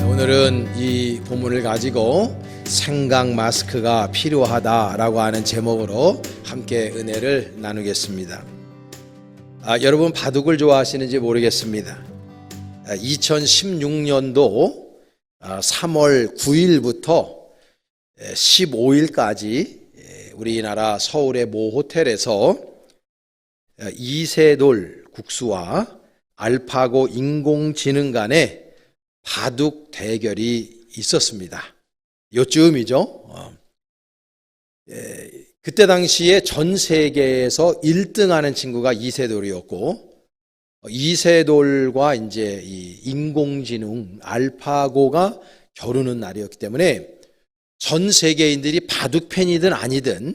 오늘은 이 본문을 가지고 생각 마스크가 필요하다라고 하는 제목으로 함께 은혜를 나누겠습니다. 여러분 바둑을 좋아하시는지 모르겠습니다. 2016년도 3월 9일부터 15일까지 우리나라 서울의 모 호텔에서 이세돌 국수와 알파고 인공지능 간의 바둑 대결이 있었습니다. 요쯤이죠. 그때 당시에 전 세계에서 1등하는 친구가 이세돌이었고, 이세돌과 이제 이 인공지능 알파고가 겨루는 날이었기 때문에 전 세계인들이 바둑 팬이든 아니든,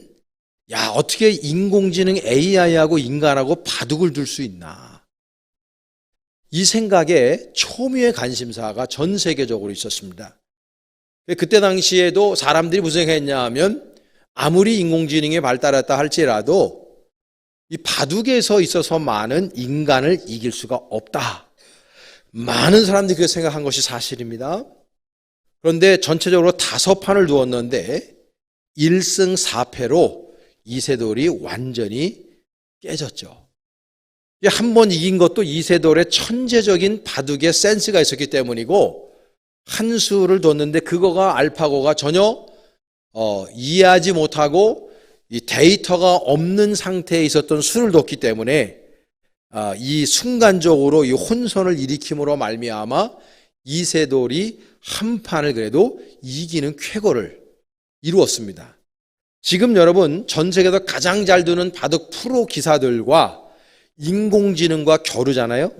야, 어떻게 인공지능 AI하고 인간하고 바둑을 둘 수 있나? 이 생각에 초미의 관심사가 전 세계적으로 있었습니다. 그때 당시에도 사람들이 무슨 생각했냐 하면 아무리 인공지능이 발달했다 할지라도 이 바둑에서 있어서 많은 인간을 이길 수가 없다. 많은 사람들이 그렇게 생각한 것이 사실입니다. 그런데 전체적으로 5판을 두었는데 1승 4패로 이세돌이 완전히 깨졌죠. 한 번 이긴 것도 이세돌의 천재적인 바둑의 센스가 있었기 때문이고, 한 수를 뒀는데 그거가 알파고가 전혀 이해하지 못하고 이 데이터가 없는 상태에 있었던 수를 뒀기 때문에 이 순간적으로 이 혼선을 일으킴으로 말미암아 이세돌이 한 판을 그래도 이기는 쾌거를 이루었습니다. 지금 여러분 전 세계에서 가장 잘 두는 바둑 프로 기사들과 인공지능과 겨루잖아요.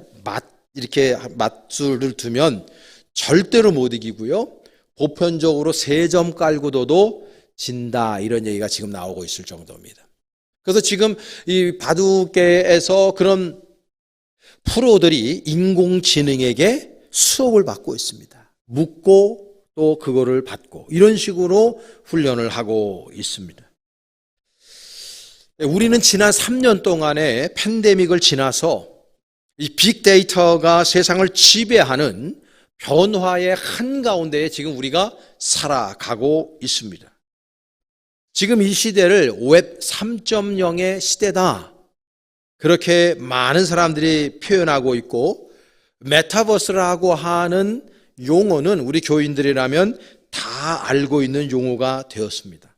이렇게 맞수를 두면 절대로 못 이기고요. 보편적으로 3점 깔고 둬도 진다, 이런 얘기가 지금 나오고 있을 정도입니다. 그래서 지금 이 바둑계에서 그런 프로들이 인공지능에게 수업을 받고 있습니다. 묻고 또 그거를 받고 이런 식으로 훈련을 하고 있습니다. 우리는 지난 3년 동안에 팬데믹을 지나서 이 빅데이터가 세상을 지배하는 변화의 한가운데에 지금 우리가 살아가고 있습니다. 지금 이 시대를 웹 3.0의 시대다, 그렇게 많은 사람들이 표현하고 있고, 메타버스라고 하는 용어는 우리 교인들이라면 다 알고 있는 용어가 되었습니다.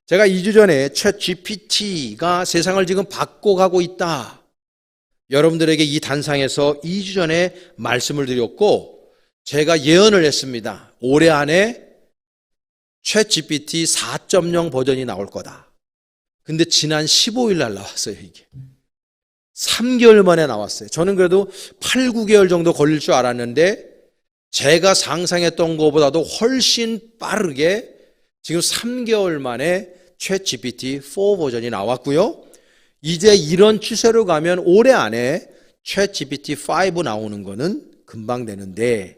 제가 2주 전에 챗GPT가 세상을 지금 바꿔가고 있다, 여러분들에게 이 단상에서 2주 전에 말씀을 드렸고, 제가 예언을 했습니다. 올해 안에 챗GPT 4.0 버전이 나올 거다. 근데 지난 15일 날 나왔어요. 이게 3개월 만에 나왔어요. 저는 그래도 8, 9개월 정도 걸릴 줄 알았는데 제가 상상했던 것보다도 훨씬 빠르게 지금 3개월 만에 챗GPT 4 버전이 나왔고요. 이제 이런 추세로 가면 올해 안에 챗GPT 5 나오는 거는 금방 되는데,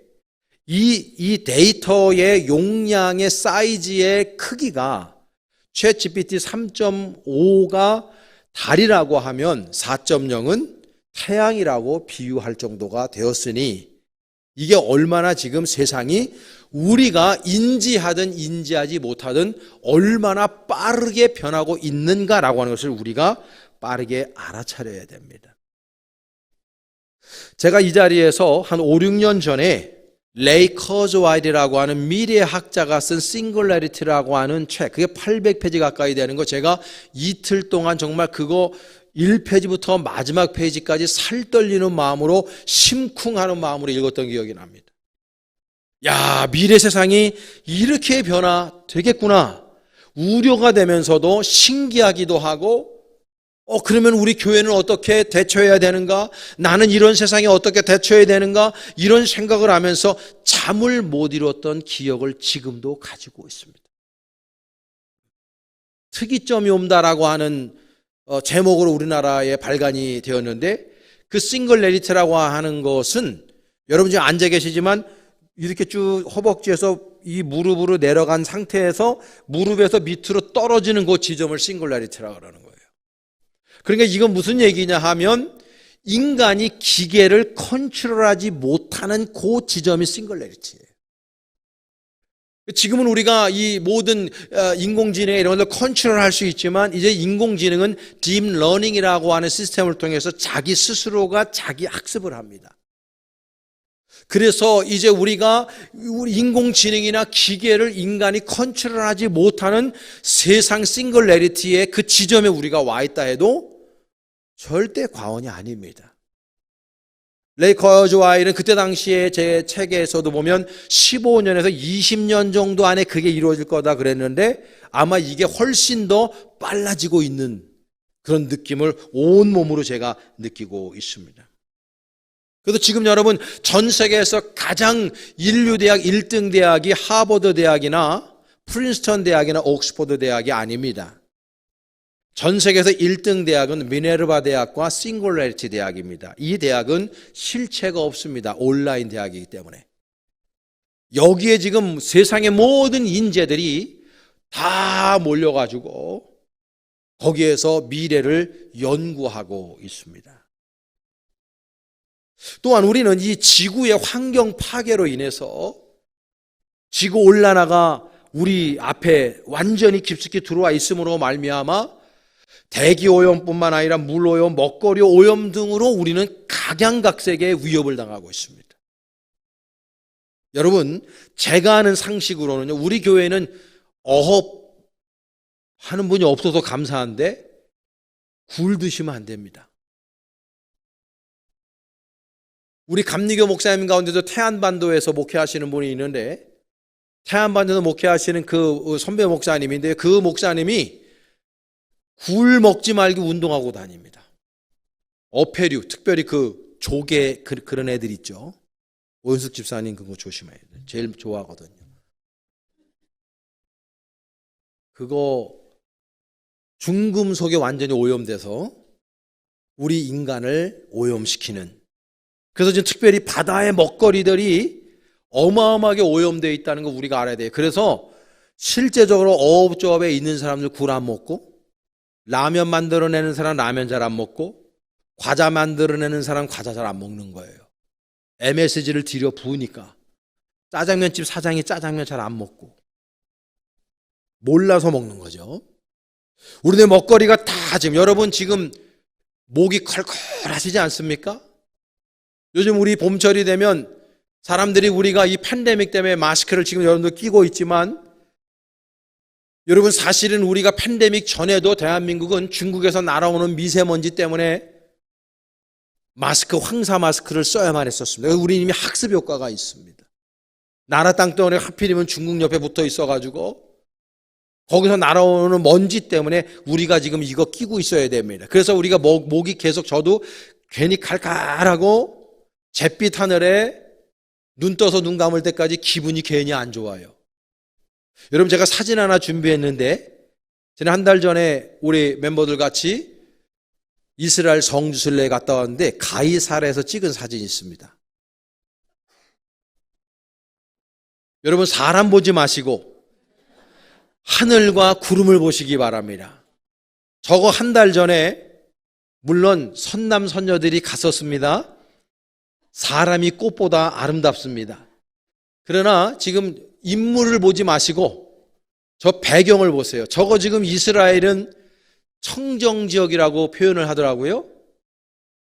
이 데이터의 용량의 사이즈의 크기가 챗GPT 3.5가 달이라고 하면 4.0은 태양이라고 비유할 정도가 되었으니, 이게 얼마나 지금 세상이 우리가 인지하든 인지하지 못하든 얼마나 빠르게 변하고 있는가라고 하는 것을 우리가 빠르게 알아차려야 됩니다. 제가 이 자리에서 한 5, 6년 전에 레이 커즈와일이라고 하는 미래학자가 쓴 싱글러리티라고 하는 책, 그게 800페이지 가까이 되는 거, 제가 이틀 동안 정말 그거 1페이지부터 마지막 페이지까지 살떨리는 마음으로, 심쿵하는 마음으로 읽었던 기억이 납니다. 야, 미래 세상이 이렇게 변화되겠구나. 우려가 되면서도 신기하기도 하고, 그러면 우리 교회는 어떻게 대처해야 되는가? 나는 이런 세상에 어떻게 대처해야 되는가? 이런 생각을 하면서 잠을 못 이뤘던 기억을 지금도 가지고 있습니다. 특이점이 온다라고 하는 제목으로 우리나라에 발간이 되었는데, 그 싱글레리티라고 하는 것은 여러분 지금 앉아 계시지만 이렇게 쭉 허벅지에서 이 무릎으로 내려간 상태에서 무릎에서 밑으로 떨어지는 그 지점을 싱글라리티라고 그러는 거예요. 그러니까 이건 무슨 얘기냐 하면 인간이 기계를 컨트롤하지 못하는 그 지점이 싱글라리티예요. 지금은 우리가 이 모든 인공지능 이런 걸 컨트롤할 수 있지만 이제 인공지능은 딥러닝이라고 하는 시스템을 통해서 자기 스스로가 자기 학습을 합니다. 그래서 이제 우리가 인공지능이나 기계를 인간이 컨트롤하지 못하는 세상 싱글레리티의 그 지점에 우리가 와 있다 해도 절대 과언이 아닙니다. 레이 커즈와일은 그때 당시에 제 책에서도 보면 15년에서 20년 정도 안에 그게 이루어질 거다 그랬는데 아마 이게 훨씬 더 빨라지고 있는 그런 느낌을 온몸으로 제가 느끼고 있습니다. 그래서 지금 여러분 전 세계에서 가장 인류대학 1등 대학이 하버드 대학이나 프린스턴 대학이나 옥스퍼드 대학이 아닙니다. 전 세계에서 1등 대학은 미네르바 대학과 싱글레리티 대학입니다. 이 대학은 실체가 없습니다. 온라인 대학이기 때문에. 여기에 지금 세상의 모든 인재들이 다 몰려가지고 거기에서 미래를 연구하고 있습니다. 또한 우리는 이 지구의 환경 파괴로 인해서 지구 온난화가 우리 앞에 완전히 깊숙이 들어와 있음으로 말미암아 대기 오염뿐만 아니라 물 오염, 먹거리 오염 등으로 우리는 각양각색의 위협을 당하고 있습니다. 여러분, 제가 아는 상식으로는요, 우리 교회는 어업 하는 분이 없어서 감사한데 굴 드시면 안 됩니다. 우리 감리교 목사님 가운데도 태안반도에서 목회하시는 분이 있는데 태안반도에서 목회하시는 그 선배 목사님인데 그 목사님이 굴 먹지 말고 운동하고 다닙니다. 어패류, 특별히 그 조개 그런 애들 있죠. 오윤숙 집사님 그거 조심해야 돼요. 제일 좋아하거든요. 그거 중금속에 완전히 오염돼서 우리 인간을 오염시키는. 그래서 지금 특별히 바다의 먹거리들이 어마어마하게 오염되어 있다는 거 우리가 알아야 돼요. 그래서 실제적으로 어업조합에 있는 사람들 굴 안 먹고 라면 만들어내는 사람 라면 잘 안 먹고 과자 만들어내는 사람 과자 잘 안 먹는 거예요. MSG를 들여 부으니까. 짜장면집 사장이 짜장면 잘 안 먹고 몰라서 먹는 거죠. 우리네 먹거리가 다 여러분 지금 목이 컬컬하시지 않습니까? 요즘 우리 봄철이 되면 사람들이 우리가 이 팬데믹 때문에 마스크를 지금 여러분들 끼고 있지만 여러분 사실은 우리가 팬데믹 전에도 대한민국은 중국에서 날아오는 미세먼지 때문에 마스크, 황사 마스크를 써야만 했었습니다. 우리 이미 학습 효과가 있습니다. 나라 땅덩어리 하필이면 중국 옆에 붙어 있어가지고 거기서 날아오는 먼지 때문에 우리가 지금 이거 끼고 있어야 됩니다. 그래서 우리가 목이 계속 저도 괜히 칼칼하고 잿빛 하늘에 눈 떠서 눈 감을 때까지 기분이 괜히 안 좋아요. 여러분 제가 사진 하나 준비했는데 저는 한 달 전에 우리 멤버들 같이 이스라엘 성지순례에 갔다 왔는데 가이사르에서 찍은 사진이 있습니다. 여러분 사람 보지 마시고 하늘과 구름을 보시기 바랍니다. 저거 한 달 전에 물론 선남 선녀들이 갔었습니다. 사람이 꽃보다 아름답습니다. 그러나 지금 인물을 보지 마시고 저 배경을 보세요. 저거 지금 이스라엘은 청정지역이라고 표현을 하더라고요.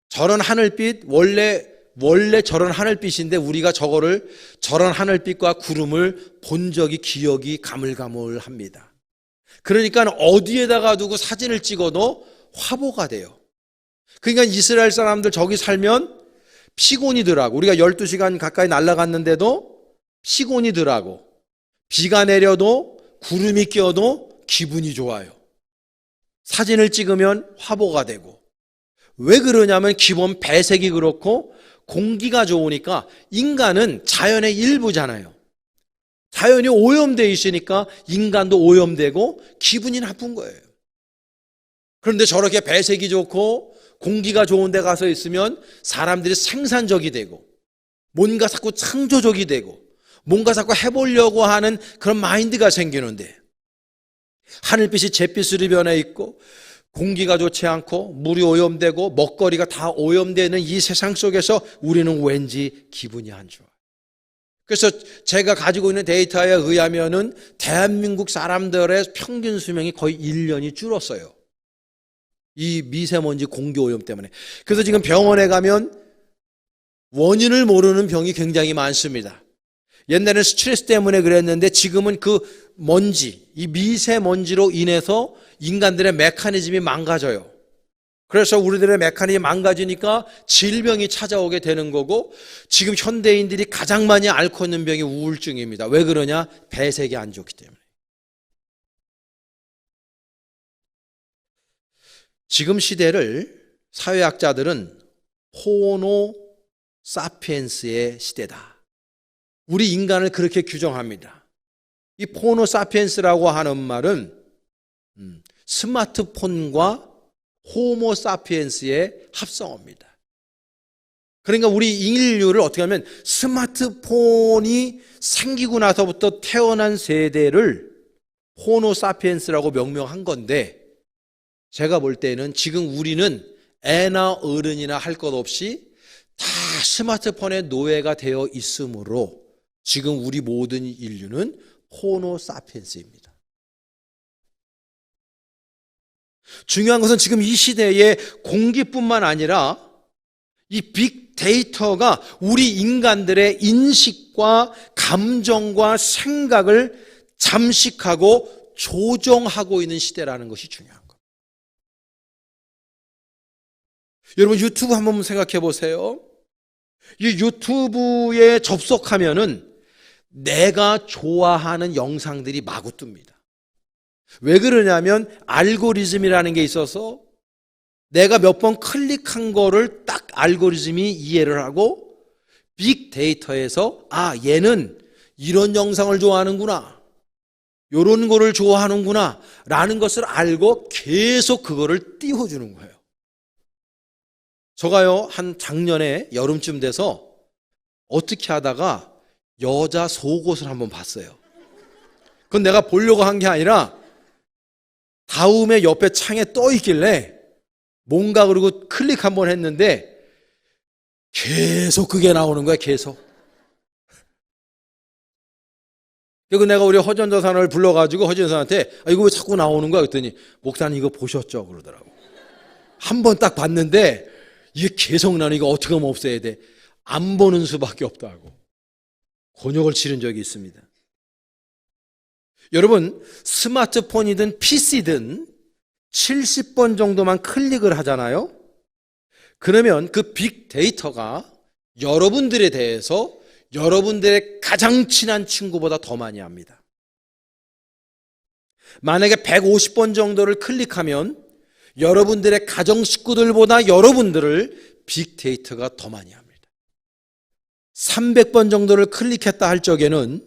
저런 하늘빛 원래 저런 하늘빛인데 우리가 저런 하늘빛과 구름을 본 적이 기억이 가물가물합니다. 그러니까 어디에다가 두고 사진을 찍어도 화보가 돼요. 그러니까 이스라엘 사람들 저기 살면 피곤이더라고. 우리가 12시간 가까이 날아갔는데도 피곤이더라고. 비가 내려도 구름이 껴도 기분이 좋아요. 사진을 찍으면 화보가 되고. 왜 그러냐면 기본 배색이 그렇고 공기가 좋으니까 인간은 자연의 일부잖아요. 자연이 오염되어 있으니까 인간도 오염되고 기분이 나쁜 거예요. 그런데 저렇게 배색이 좋고 공기가 좋은 데 가서 있으면 사람들이 생산적이 되고 뭔가 자꾸 창조적이 되고 뭔가 자꾸 해보려고 하는 그런 마인드가 생기는데, 하늘빛이 잿빛으로 변해 있고 공기가 좋지 않고 물이 오염되고 먹거리가 다 오염되는 이 세상 속에서 우리는 왠지 기분이 안 좋아. 그래서 제가 가지고 있는 데이터에 의하면은 대한민국 사람들의 평균 수명이 거의 1년이 줄었어요. 이 미세먼지 공기 오염 때문에. 그래서 지금 병원에 가면 원인을 모르는 병이 굉장히 많습니다. 옛날에는 스트레스 때문에 그랬는데 지금은 그 먼지, 이 미세먼지로 인해서 인간들의 메커니즘이 망가져요. 그래서 우리들의 메커니즘이 망가지니까 질병이 찾아오게 되는 거고, 지금 현대인들이 가장 많이 앓고 있는 병이 우울증입니다. 왜 그러냐? 배색이 안 좋기 때문에. 지금 시대를 사회학자들은 호모 사피엔스의 시대다. 우리 인간을 그렇게 규정합니다. 이 호모 사피엔스라고 하는 말은 스마트폰과 호모 사피엔스의 합성어입니다. 그러니까 우리 인류를 어떻게 하면 스마트폰이 생기고 나서부터 태어난 세대를 호모 사피엔스라고 명명한 건데, 제가 볼 때는 지금 우리는 애나 어른이나 할 것 없이 다 스마트폰의 노예가 되어 있으므로 지금 우리 모든 인류는 호모 사피엔스입니다. 중요한 것은 지금 이 시대에 공기뿐만 아니라 이 빅데이터가 우리 인간들의 인식과 감정과 생각을 잠식하고 조종하고 있는 시대라는 것이 중요한 겁니다. 여러분, 유튜브 한번 생각해 보세요. 이 유튜브에 접속하면은 내가 좋아하는 영상들이 마구 뜹니다. 왜 그러냐면 알고리즘이라는 게 있어서 내가 몇 번 클릭한 거를 딱 알고리즘이 이해를 하고 빅데이터에서 얘는 이런 영상을 좋아하는구나, 이런 거를 좋아하는구나 라는 것을 알고 계속 그거를 띄워주는 거예요. 저가요, 한 작년에 여름쯤 돼서 어떻게 하다가 여자 속옷을 한번 봤어요. 그건 내가 보려고 한 게 아니라 다음에 옆에 창에 떠 있길래 뭔가 그러고 클릭 한번 했는데 계속 그게 나오는 거야, 계속. 그리고 내가 우리 허전저사를 불러가지고 허전저사한테 이거 왜 자꾸 나오는 거야? 그랬더니 목사님 이거 보셨죠? 그러더라고. 한 번 딱 봤는데 이게 계속 나는 이거 어떻게 하면 없애야 돼? 안 보는 수밖에 없다고 곤욕을 치른 적이 있습니다. 여러분, 스마트폰이든 PC든 70번 정도만 클릭을 하잖아요. 그러면 그 빅데이터가 여러분들에 대해서 여러분들의 가장 친한 친구보다 더 많이 합니다. 만약에 150번 정도를 클릭하면 여러분들의 가정 식구들보다 여러분들을 빅데이터가 더 많이 합니다. 300번 정도를 클릭했다 할 적에는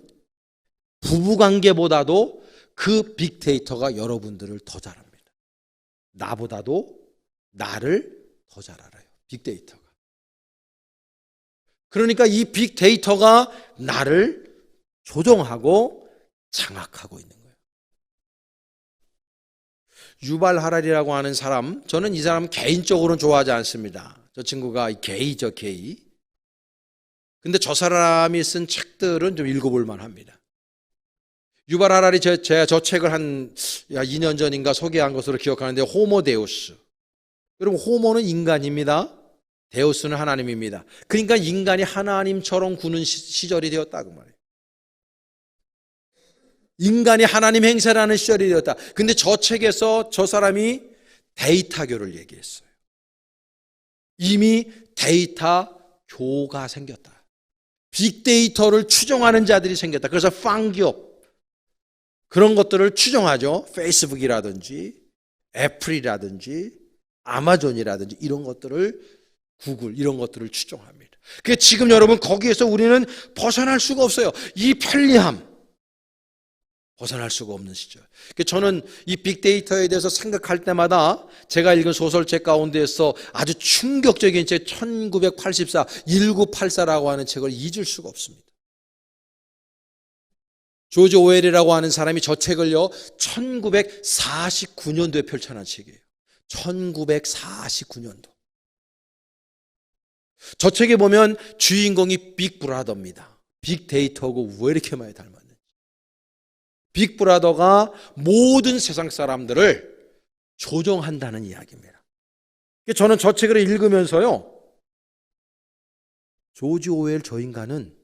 부부관계보다도 그 빅데이터가 여러분들을 더 잘 합니다. 나보다도 나를 더 잘 알아요, 빅데이터가. 그러니까 이 빅데이터가 나를 조종하고 장악하고 있는 거예요. 유발 하라리라고 하는 사람, 저는 이 사람 개인적으로는 좋아하지 않습니다. 저 친구가 게이죠, 게이. 근데 저 사람이 쓴 책들은 좀 읽어볼 만합니다. 유발 하라리, 제가 저 책을 한 2년 전인가 소개한 것으로 기억하는데, 호모 데우스. 여러분, 호모는 인간입니다. 데우스는 하나님입니다. 그러니까 인간이 하나님처럼 구는 시절이 되었다고 말해요. 인간이 하나님 행세라는 시절이 되었다. 근데 저 책에서 저 사람이 데이터교를 얘기했어요. 이미 데이터 교가 생겼다. 빅데이터를 추종하는 자들이 생겼다. 그래서 팡기업, 그런 것들을 추종하죠. 페이스북이라든지 애플이라든지 아마존이라든지 이런 것들을, 구글 이런 것들을 추종합니다. 그러니까 지금 여러분, 거기에서 우리는 벗어날 수가 없어요. 이 편리함 벗어날 수가 없는 시절. 그러니까 저는 이 빅데이터에 대해서 생각할 때마다 제가 읽은 소설책 가운데에서 아주 충격적인 책 1984 1984라고 하는 책을 잊을 수가 없습니다. 조지 오웰이라고 하는 사람이 저 책을요 1949년도에 펼쳐낸 책이에요. 1949년도. 저 책에 보면 주인공이 빅브라더입니다. 빅데이터하고 왜 이렇게 많이 닮았는지. 빅브라더가 모든 세상 사람들을 조종한다는 이야기입니다. 저는 저 책을 읽으면서요, 조지 오웰 저 인간은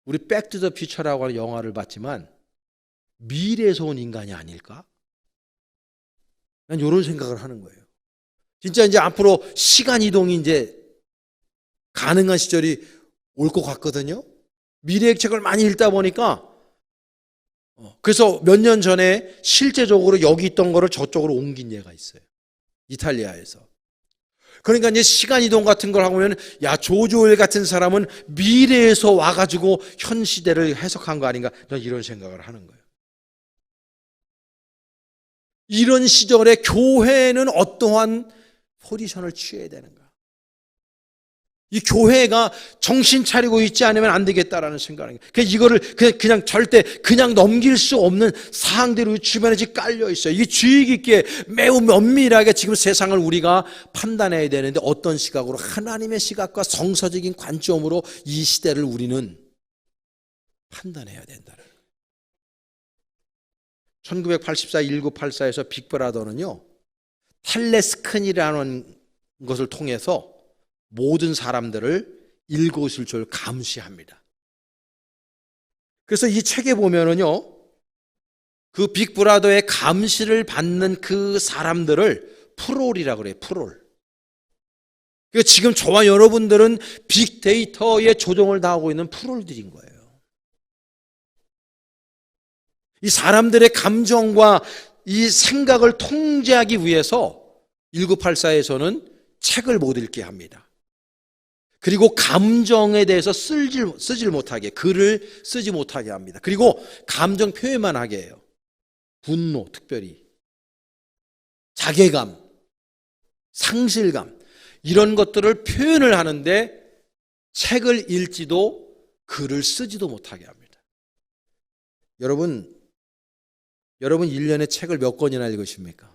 우리 백투 더 퓨처라고 하는 영화를 봤지만 미래에서 온 인간이 아닐까? 난 이런 생각을 하는 거예요. 진짜 이제 앞으로 시간 이동이 이제 가능한 시절이 올 것 같거든요. 미래의 책을 많이 읽다 보니까 그래서 몇 년 전에 실제적으로 여기 있던 거를 저쪽으로 옮긴 예가 있어요. 이탈리아에서. 그러니까 이제 시간 이동 같은 걸 하고 보면 야, 조지 오웰 같은 사람은 미래에서 와가지고 현 시대를 해석한 거 아닌가? 저는 이런 생각을 하는 거예요. 이런 시절에 교회는 어떠한 포지션을 취해야 되는가? 이 교회가 정신 차리고 있지 않으면 안 되겠다라는 생각을 해요. 이거를 그냥 절대 그냥 넘길 수 없는 사항대로 주변에 지금 깔려 있어요. 이게 주의 깊게 매우 면밀하게 지금 세상을 우리가 판단해야 되는데 어떤 시각으로? 하나님의 시각과 성서적인 관점으로 이 시대를 우리는 판단해야 된다는 거예요. 1984 1984에서 빅브라더는요, 텔레스크니라는 것을 통해서 모든 사람들을 일거수일투족을 감시합니다. 그래서 이 책에 보면은요, 그 빅브라더의 감시를 받는 그 사람들을 프롤이라고 그래요. 프롤. 그러니까 지금 저와 여러분들은 빅데이터의 조종을 당하고 있는 프롤들인 거예요. 이 사람들의 감정과 이 생각을 통제하기 위해서 1984에서는 책을 못 읽게 합니다. 그리고 감정에 대해서 쓰질 못하게, 글을 쓰지 못하게 합니다. 그리고 감정 표현만 하게 해요. 분노, 특별히 자괴감, 상실감, 이런 것들을 표현을 하는데 책을 읽지도 글을 쓰지도 못하게 합니다. 여러분 1년에 책을 몇 권이나 읽으십니까?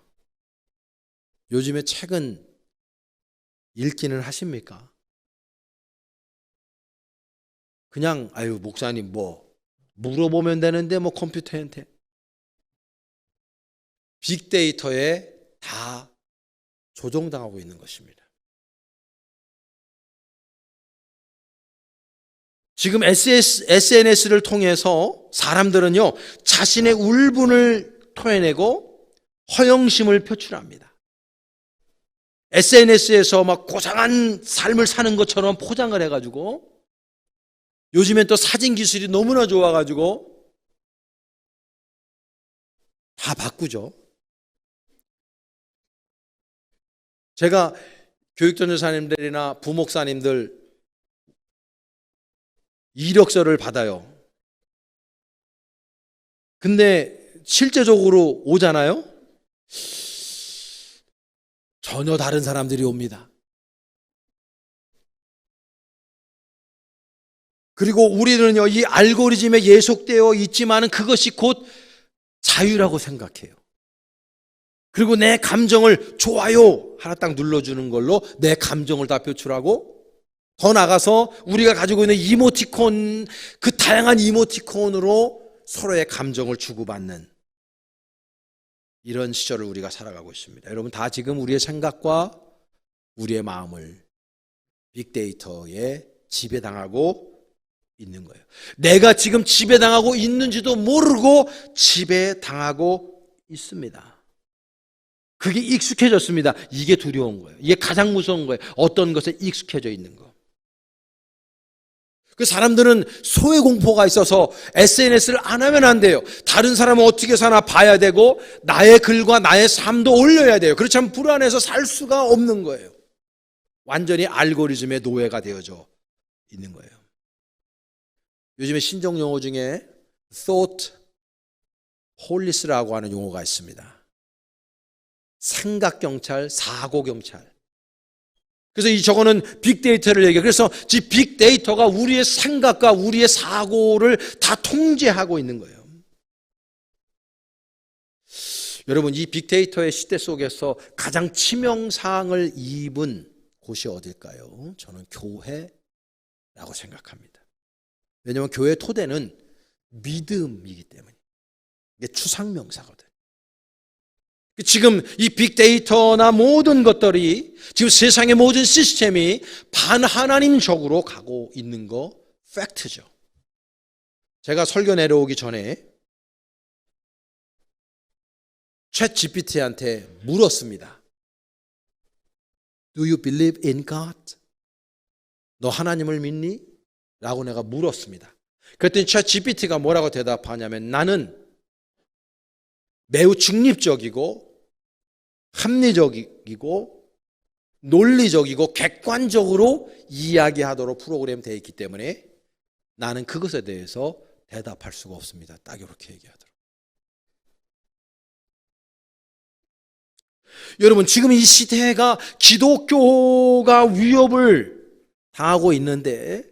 요즘에 책은 읽기는 하십니까? 그냥 아유 목사님 뭐 물어보면 되는데 뭐 컴퓨터한테. 빅데이터에 다 조종당하고 있는 것입니다. 지금 SNS를 통해서 사람들은요, 자신의 울분을 토해내고 허영심을 표출합니다. SNS에서 막 고상한 삶을 사는 것처럼 포장을 해가지고, 요즘엔 또 사진 기술이 너무나 좋아가지고 다 바꾸죠. 제가 교육전도사님들이나 부목사님들 이력서를 받아요. 근데 실제적으로 오잖아요? 전혀 다른 사람들이 옵니다. 그리고 우리는요, 이 알고리즘에 예속되어 있지만은 그것이 곧 자유라고 생각해요. 그리고 내 감정을 좋아요 하나 딱 눌러주는 걸로 내 감정을 다 표출하고, 더 나가서 우리가 가지고 있는 이모티콘, 그 다양한 이모티콘으로 서로의 감정을 주고받는 이런 시절을 우리가 살아가고 있습니다. 여러분 다 지금 우리의 생각과 우리의 마음을 빅데이터에 지배당하고 있는 거예요. 내가 지금 지배당하고 있는지도 모르고 지배당하고 있습니다. 그게 익숙해졌습니다. 이게 두려운 거예요. 이게 가장 무서운 거예요. 어떤 것에 익숙해져 있는 거. 그 사람들은 소외 공포가 있어서 SNS를 안 하면 안 돼요. 다른 사람은 어떻게 사나 봐야 되고 나의 글과 나의 삶도 올려야 돼요. 그렇지 않으면 불안해서 살 수가 없는 거예요. 완전히 알고리즘의 노예가 되어져 있는 거예요. 요즘에 신종 용어 중에 thought police라고 하는 용어가 있습니다. 생각경찰, 사고경찰. 그래서 저거는 빅데이터를 얘기해요. 그래서 이 빅데이터가 우리의 생각과 우리의 사고를 다 통제하고 있는 거예요. 여러분, 이 빅데이터의 시대 속에서 가장 치명상을 입은 곳이 어딜까요? 저는 교회라고 생각합니다. 왜냐하면 교회 토대는 믿음이기 때문에. 이게 추상명사거든. 지금 이 빅데이터나 모든 것들이, 지금 세상의 모든 시스템이 반하나님적으로 가고 있는 거 팩트죠. 제가 설교 내려오기 전에 챗 GPT한테 물었습니다. Do you believe in God? 너 하나님을 믿니? 라고 내가 물었습니다. 그랬더니 챗 GPT가 뭐라고 대답하냐면, 나는 매우 중립적이고 합리적이고 논리적이고 객관적으로 이야기하도록 프로그램되어 있기 때문에 나는 그것에 대해서 대답할 수가 없습니다. 딱 이렇게 얘기하더라고요. 여러분, 지금 이 시대가 기독교가 위협을 당하고 있는데,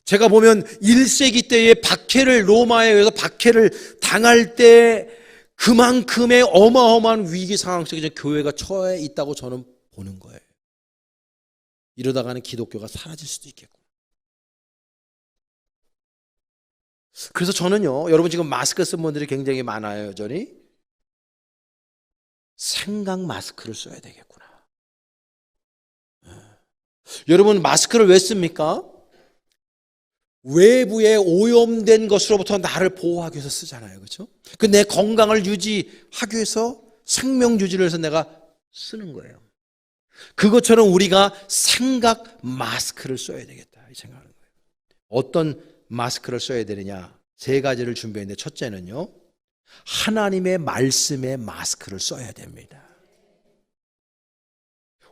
제가 보면 1세기 때에 박해를, 로마에 의해서 박해를 당할 때 그만큼의 어마어마한 위기 상황 속에 교회가 처해 있다고 저는 보는 거예요. 이러다가는 기독교가 사라질 수도 있겠고. 그래서 저는요, 여러분 지금 마스크 쓴 분들이 굉장히 많아요, 여전히. 생각 마스크를 써야 되겠구나. 여러분, 마스크를 왜 씁니까? 외부에 오염된 것으로부터 나를 보호하기 위해서 쓰잖아요. 그렇죠? 그 내 건강을 유지하기 위해서, 생명 유지를 위해서 내가 쓰는 거예요. 그것처럼 우리가 생각 마스크를 써야 되겠다, 이 생각하는 거예요. 어떤 마스크를 써야 되느냐? 3가지를 준비했는데, 첫째는요, 하나님의 말씀의 마스크를 써야 됩니다.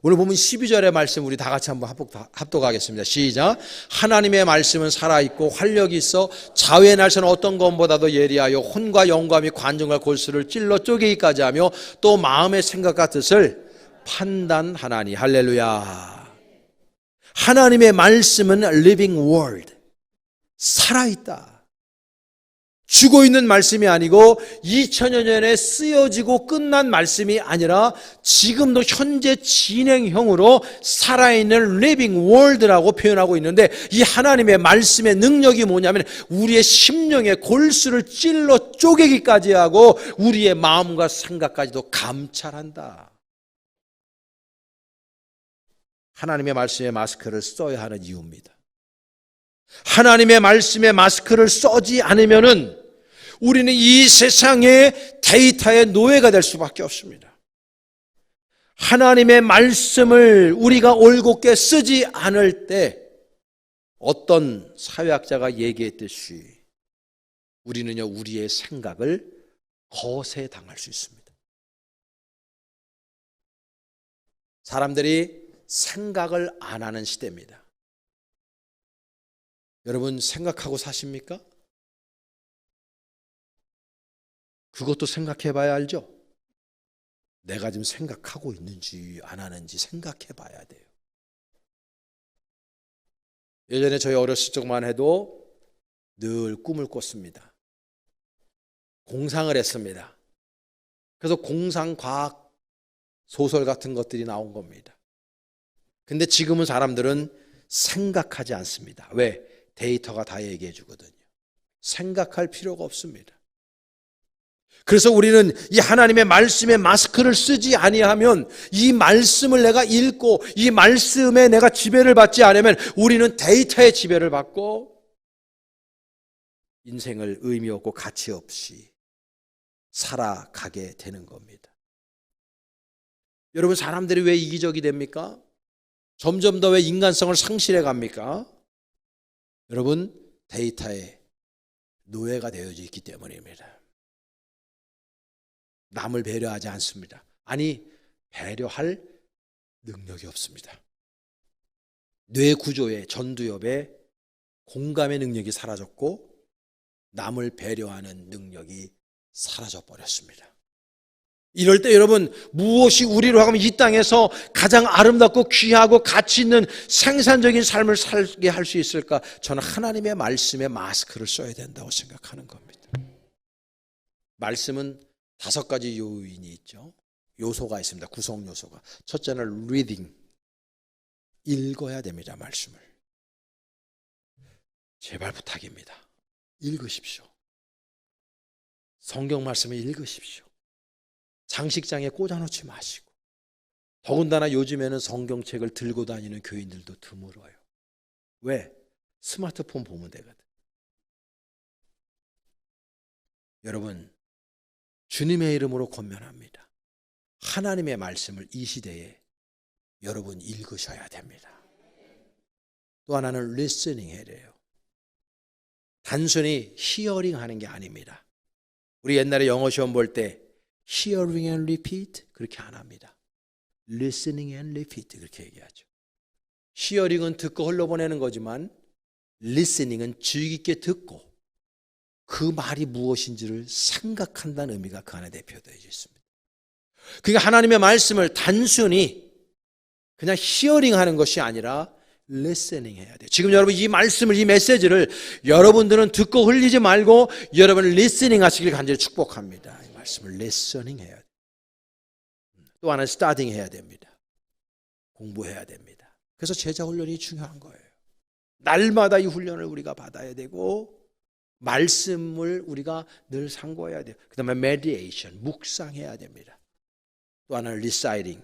오늘 보면 12절의 말씀 우리 다 같이 한번 합독하겠습니다. 시작. 하나님의 말씀은 살아있고 활력이 있어 자위의 날선 어떤 것보다도 예리하여 혼과 영과 및 관정과 골수를 찔러 쪼개기까지 하며 또 마음의 생각과 뜻을 판단하나니. 할렐루야. 하나님의 말씀은 living word, 살아있다. 죽어있는 말씀이 아니고 2000여 년에 쓰여지고 끝난 말씀이 아니라 지금도 현재 진행형으로 살아있는 living word라고 표현하고 있는데, 이 하나님의 말씀의 능력이 뭐냐면 우리의 심령의 골수를 찔러 쪼개기까지 하고 우리의 마음과 생각까지도 감찰한다. 하나님의 말씀의 마스크를 써야 하는 이유입니다. 하나님의 말씀의 마스크를 써지 않으면은 우리는 이 세상의 데이터의 노예가 될 수밖에 없습니다. 하나님의 말씀을 우리가 올곧게 쓰지 않을 때 어떤 사회학자가 얘기했듯이 우리는요, 우리의 생각을 거세당할 수 있습니다. 사람들이 생각을 안 하는 시대입니다. 여러분, 생각하고 사십니까? 그것도 생각해 봐야 알죠? 내가 지금 생각하고 있는지 안 하는지 생각해 봐야 돼요. 예전에 저희 어렸을 적만 해도 늘 꿈을 꿨습니다. 공상을 했습니다. 그래서 공상과학 소설 같은 것들이 나온 겁니다. 근데 지금은 사람들은 생각하지 않습니다. 왜? 데이터가 다 얘기해 주거든요. 생각할 필요가 없습니다. 그래서 우리는 이 하나님의 말씀의 마스크를 쓰지 아니하면, 이 말씀을 내가 읽고 이 말씀에 내가 지배를 받지 않으면 우리는 데이터의 지배를 받고 인생을 의미 없고 가치 없이 살아가게 되는 겁니다. 여러분, 사람들이 왜 이기적이 됩니까? 점점 더 왜 인간성을 상실해 갑니까? 여러분, 데이터의 노예가 되어져 있기 때문입니다. 남을 배려하지 않습니다. 아니, 배려할 능력이 없습니다. 뇌 구조의 전두엽에 공감의 능력이 사라졌고 남을 배려하는 능력이 사라져 버렸습니다. 이럴 때 여러분, 무엇이 우리로 하면 이 땅에서 가장 아름답고 귀하고 가치 있는 생산적인 삶을 살게 할 수 있을까? 저는 하나님의 말씀에 마스크를 써야 된다고 생각하는 겁니다. 말씀은 5가지 요인이 있죠. 요소가 있습니다. 구성 요소가. 첫째는 reading. 읽어야 됩니다. 말씀을. 제발 부탁입니다. 읽으십시오. 성경 말씀을 읽으십시오. 장식장에 꽂아놓지 마시고. 더군다나 요즘에는 성경책을 들고 다니는 교인들도 드물어요. 왜? 스마트폰 보면 되거든. 여러분, 주님의 이름으로 권면합니다. 하나님의 말씀을 이 시대에 여러분 읽으셔야 됩니다. 또 하나는 listening 해야 돼요. 단순히 hearing 하는 게 아닙니다. 우리 옛날에 영어 시험 볼 때 hearing and repeat 그렇게 안 합니다. listening and repeat 그렇게 얘기하죠. hearing은 듣고 흘러보내는 거지만 listening은 주의 깊게 듣고 그 말이 무엇인지를 생각한다는 의미가 그 안에 대표되어 있습니다. 그러니까 하나님의 말씀을 단순히 그냥 히어링 하는 것이 아니라 리스닝 해야 돼요. 지금 여러분 이 말씀을, 이 메시지를 여러분들은 듣고 흘리지 말고 여러분 리스닝 하시길 간절히 축복합니다. 이 말씀을 리스닝 해야 돼요. 또 하나는 스타딩 해야 됩니다. 공부해야 됩니다. 그래서 제자 훈련이 중요한 거예요. 날마다 이 훈련을 우리가 받아야 되고 말씀을 우리가 늘 상고해야 돼요. 그 다음에 meditation, 묵상해야 됩니다. 또 하나는 reciting,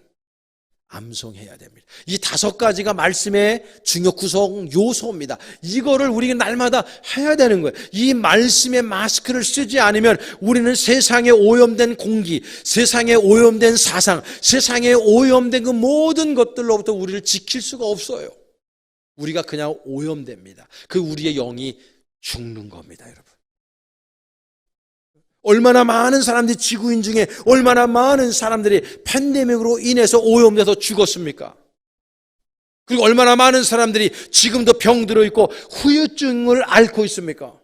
암송해야 됩니다. 이 5가지가 말씀의 중요 구성 요소입니다. 이거를 우리가 날마다 해야 되는 거예요. 이 말씀의 마스크를 쓰지 않으면 우리는 세상에 오염된 공기, 세상에 오염된 사상, 세상에 오염된 그 모든 것들로부터 우리를 지킬 수가 없어요. 우리가 그냥 오염됩니다. 그 우리의 영이 죽는 겁니다, 여러분. 얼마나 많은 사람들이 지구인 중에 얼마나 많은 사람들이 팬데믹으로 인해서 오염돼서 죽었습니까? 그리고 얼마나 많은 사람들이 지금도 병들어 있고 후유증을 앓고 있습니까?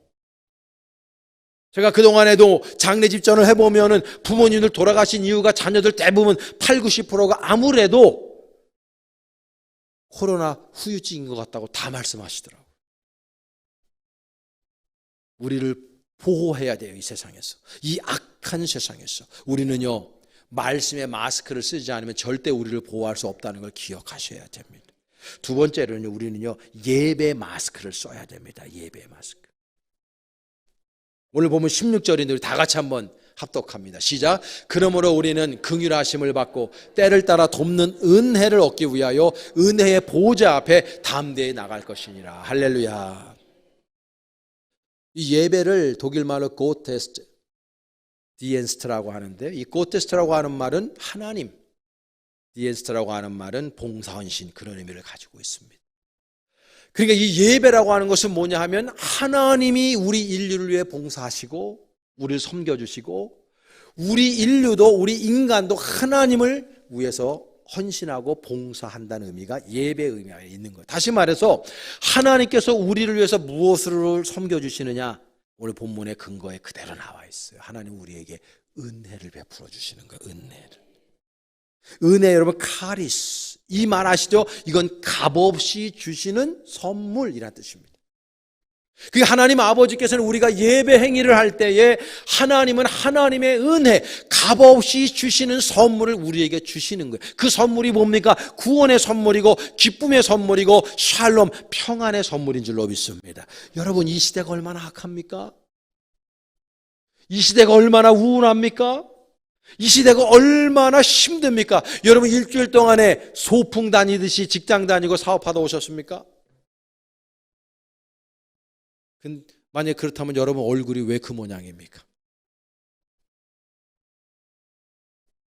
제가 그동안에도 장례 집전을 해보면은 부모님들 돌아가신 이유가 자녀들 대부분 80~90%가 아무래도 코로나 후유증인 것 같다고 다 말씀하시더라고요. 우리를 보호해야 돼요. 이 세상에서, 이 악한 세상에서 우리는요 말씀의 마스크를 쓰지 않으면 절대 우리를 보호할 수 없다는 걸 기억하셔야 됩니다. 두 번째로는요, 우리는요 예배 마스크를 써야 됩니다. 예배 마스크. 오늘 보면 16절인데 우리 다 같이 한번 합독합니다. 시작. 그러므로 우리는 긍휼하심을 받고 때를 따라 돕는 은혜를 얻기 위하여 은혜의 보좌 앞에 담대히 나갈 것이니라. 할렐루야. 이 예배를 독일말로 고테스트, 디엔스트라고 하는데, 이 고테스트라고 하는 말은 하나님, 디엔스트라고 하는 말은 봉사헌신, 그런 의미를 가지고 있습니다. 그러니까 이 예배라고 하는 것은 뭐냐 하면 하나님이 우리 인류를 위해 봉사하시고 우리를 섬겨주시고 우리 인류도, 우리 인간도 하나님을 위해서 헌신하고 봉사한다는 의미가 예배의 의미가 있는 거예요. 다시 말해서 하나님께서 우리를 위해서 무엇을 섬겨주시느냐, 오늘 본문의 근거에 그대로 나와 있어요. 하나님 우리에게 은혜를 베풀어 주시는 거예요. 은혜를. 은혜, 여러분 카리스, 이 말 아시죠? 이건 값없이 주시는 선물이라는 뜻입니다. 그 하나님 아버지께서는 우리가 예배 행위를 할 때에 하나님은 하나님의 은혜, 값없이 주시는 선물을 우리에게 주시는 거예요. 그 선물이 뭡니까? 구원의 선물이고 기쁨의 선물이고 샬롬, 평안의 선물인 줄로 믿습니다. 여러분, 이 시대가 얼마나 악합니까? 이 시대가 얼마나 우울합니까? 이 시대가 얼마나 힘듭니까? 여러분, 일주일 동안에 소풍 다니듯이 직장 다니고 사업하다 오셨습니까? 만약에 그렇다면 여러분 얼굴이 왜 그 모양입니까?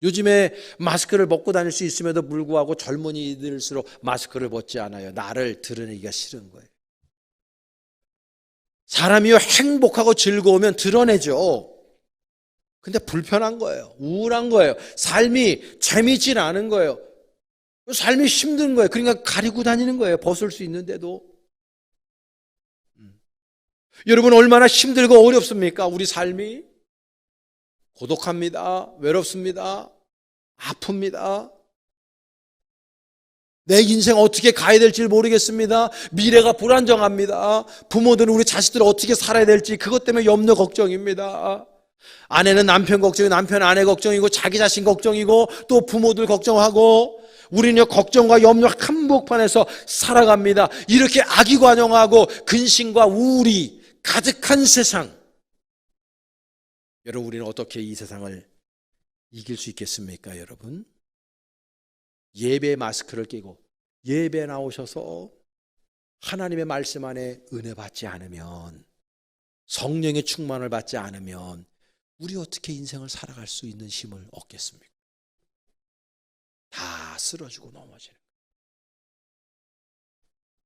요즘에 마스크를 벗고 다닐 수 있음에도 불구하고 젊은이들일수록 마스크를 벗지 않아요. 나를 드러내기가 싫은 거예요. 사람이 행복하고 즐거우면 드러내죠. 근데 불편한 거예요. 우울한 거예요. 삶이 재미있지 않은 거예요. 삶이 힘든 거예요. 그러니까 가리고 다니는 거예요. 벗을 수 있는데도. 여러분, 얼마나 힘들고 어렵습니까? 우리 삶이 고독합니다. 외롭습니다. 아픕니다. 내 인생 어떻게 가야 될지 모르겠습니다. 미래가 불안정합니다. 부모들은 우리 자식들 어떻게 살아야 될지 그것 때문에 염려 걱정입니다. 아내는 남편 걱정이고 남편 아내 걱정이고 자기 자신 걱정이고 또 부모들 걱정하고 우리는 걱정과 염려 한복판에서 살아갑니다. 이렇게 악의관용하고 근심과 우울이 가득한 세상. 여러분, 우리는 어떻게 이 세상을 이길 수 있겠습니까, 여러분? 예배 마스크를 끼고 예배 나오셔서 하나님의 말씀 안에 은혜 받지 않으면, 성령의 충만을 받지 않으면 우리 어떻게 인생을 살아갈 수 있는 힘을 얻겠습니까? 다 쓰러지고 넘어지는 거예요.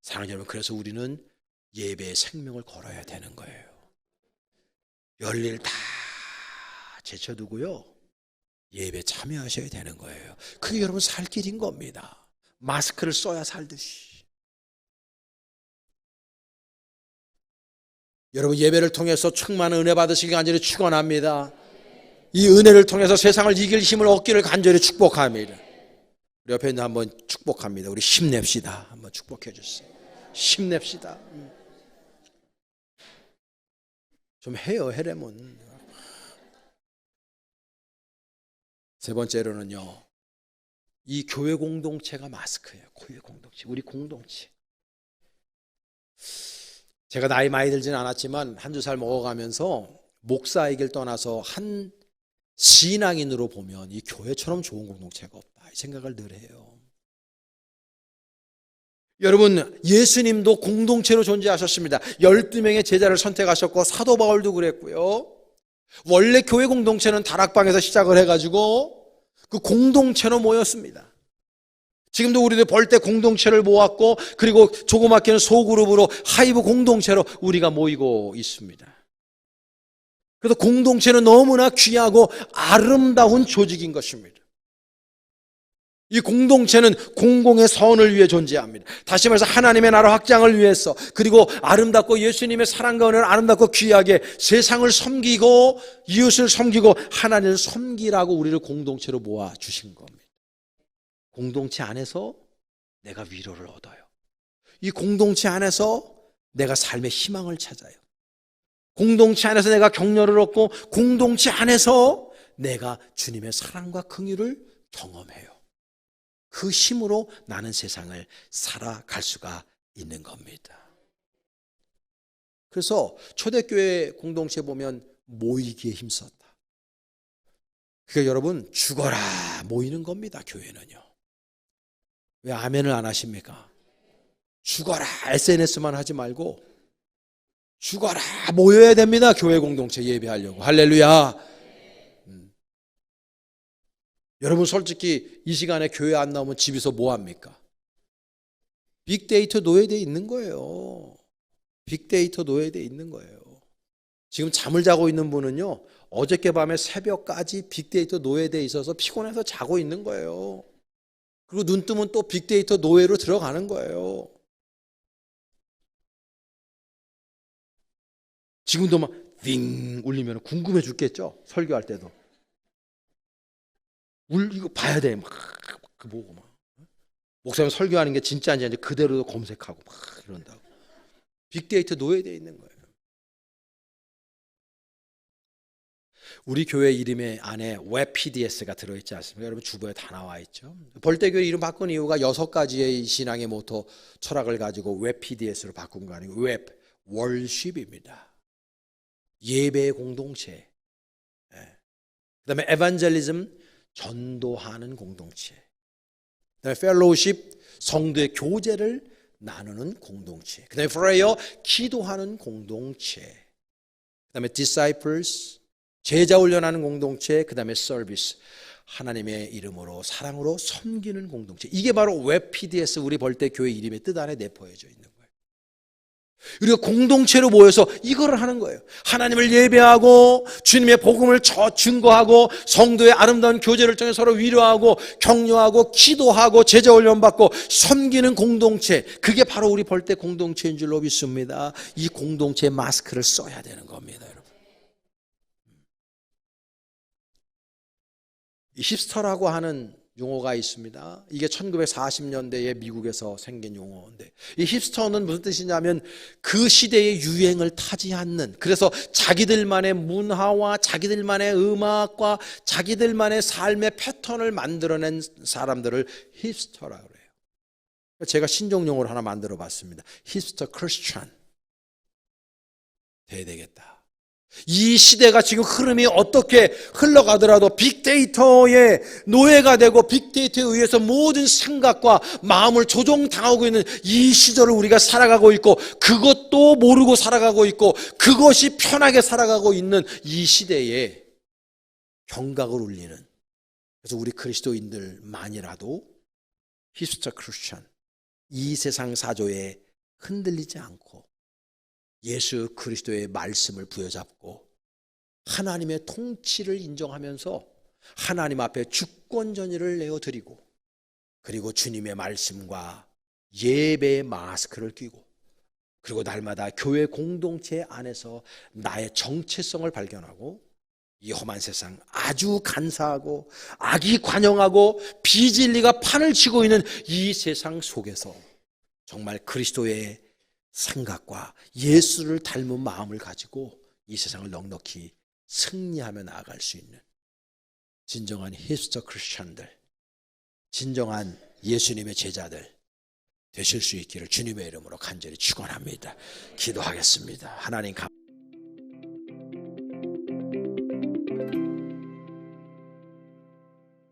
사랑하는 여러분, 그래서 우리는 예배의 생명을 걸어야 되는 거예요. 열일 다 제쳐두고요, 예배 참여하셔야 되는 거예요. 그게 여러분 살 길인 겁니다. 마스크를 써야 살듯이. 여러분, 예배를 통해서 충만한 은혜 받으시기 간절히 축원합니다. 이 은혜를 통해서 세상을 이길 힘을 얻기를 간절히 축복합니다. 우리 옆에 있는 한번 축복합니다. 우리 힘냅시다. 한번 축복해 주세요. 힘냅시다. 좀 해요, 해레몬. 세 번째로는요, 이 교회 공동체가 마스크예요. 교회 공동체, 우리 공동체. 제가 나이 많이 들지는 않았지만 한두 살 먹어가면서 목사이길 떠나서 한 신앙인으로 보면 이 교회처럼 좋은 공동체가 없다, 이 생각을 늘 해요. 여러분, 예수님도 공동체로 존재하셨습니다. 12명의 제자를 선택하셨고 사도 바울도 그랬고요. 원래 교회 공동체는 다락방에서 시작을 해가지고 그 공동체로 모였습니다. 지금도 우리들 벌떼 공동체를 모았고, 그리고 조그맣게는 소그룹으로 하이브 공동체로 우리가 모이고 있습니다. 그래서 공동체는 너무나 귀하고 아름다운 조직인 것입니다. 이 공동체는 공공의 선을 위해 존재합니다. 다시 말해서 하나님의 나라 확장을 위해서, 그리고 아름답고 예수님의 사랑과 은혜를 아름답고 귀하게 세상을 섬기고 이웃을 섬기고 하나님을 섬기라고 우리를 공동체로 모아주신 겁니다. 공동체 안에서 내가 위로를 얻어요. 이 공동체 안에서 내가 삶의 희망을 찾아요. 공동체 안에서 내가 격려를 얻고 공동체 안에서 내가 주님의 사랑과 긍휼을 경험해요. 그 힘으로 나는 세상을 살아갈 수가 있는 겁니다. 그래서 초대교회 공동체 보면 모이기에 힘썼다. 그러니까 여러분, 죽어라 모이는 겁니다. 교회는요. 왜 아멘을 안 하십니까? 죽어라 SNS만 하지 말고 죽어라 모여야 됩니다. 교회 공동체 예배하려고. 할렐루야. 여러분, 솔직히 이 시간에 교회 안 나오면 집에서 뭐 합니까? 빅데이터 노예되어 있는 거예요. 빅데이터 노예되어 있는 거예요. 지금 잠을 자고 있는 분은요, 어저께 밤에 새벽까지 빅데이터 노예되어 있어서 피곤해서 자고 있는 거예요. 그리고 눈 뜨면 또 빅데이터 노예로 들어가는 거예요. 지금도 막 띵 울리면 궁금해 죽겠죠? 설교할 때도. 이거 봐야 돼. 막 보고 막. 목사님 설교하는 게 진짜인지 아닌지 그대로 검색하고 막 이런다고. 빅데이터 노예되어 있는 거예요. 우리 교회 이름에 안에 웹 PDS가 들어있지 않습니까? 여러분, 주보에 다 나와 있죠. 벌떼교회 이름 바꾼 이유가 6가지의 신앙의 모토 철학을 가지고 웹 PDS로 바꾼 거 아니고 웹 월십입니다. 예배의 공동체. 그 다음에 에반젤리즘, 전도하는 공동체. 그 다음에 펠로우십, 성도의 교제를 나누는 공동체. 그 다음에 프레이어, 기도하는 공동체. 그 다음에 디사이플스, 제자 훈련하는 공동체. 그 다음에 서비스, 하나님의 이름으로 사랑으로 섬기는 공동체. 이게 바로 웹 PDS, 우리 벌떼교회 이름의 뜻 안에 내포해져 있는 거예요. 우리가 공동체로 모여서 이거를 하는 거예요. 하나님을 예배하고 주님의 복음을 증거하고 성도의 아름다운 교제를 통해 서로 위로하고 격려하고 기도하고 제자 훈련 받고 섬기는 공동체. 그게 바로 우리 벌떼 공동체인 줄로 믿습니다. 이 공동체 마스크를 써야 되는 겁니다, 여러분. 이 힙스터라고 하는 용어가 있습니다. 이게 1940년대에 미국에서 생긴 용어인데, 이 힙스터는 무슨 뜻이냐면 그 시대의 유행을 타지 않는, 그래서 자기들만의 문화와 자기들만의 음악과 자기들만의 삶의 패턴을 만들어낸 사람들을 힙스터라고 그래요. 제가 신종 용어를 하나 만들어 봤습니다. 힙스터 크리스찬 돼야 되겠다. 이 시대가 지금 흐름이 어떻게 흘러가더라도 빅데이터의 노예가 되고 빅데이터에 의해서 모든 생각과 마음을 조종당하고 있는 이 시절을 우리가 살아가고 있고, 그것도 모르고 살아가고 있고, 그것이 편하게 살아가고 있는 이 시대에 경각을 울리는, 그래서 우리 그리스도인들만이라도 힙스터 크리스천, 이 세상 사조에 흔들리지 않고 예수 그리스도의 말씀을 부여잡고 하나님의 통치를 인정하면서 하나님 앞에 주권전의를 내어드리고, 그리고 주님의 말씀과 예배의 마스크를 끼고, 그리고 날마다 교회 공동체 안에서 나의 정체성을 발견하고, 이 험한 세상, 아주 간사하고 악이 관영하고 비진리가 판을 치고 있는 이 세상 속에서 정말 그리스도의 생각과 예수를 닮은 마음을 가지고 이 세상을 넉넉히 승리하며 나아갈 수 있는 진정한 힙스터 크리스천들, 진정한 예수님의 제자들 되실 수 있기를 주님의 이름으로 간절히 축원합니다. 기도하겠습니다. 하나님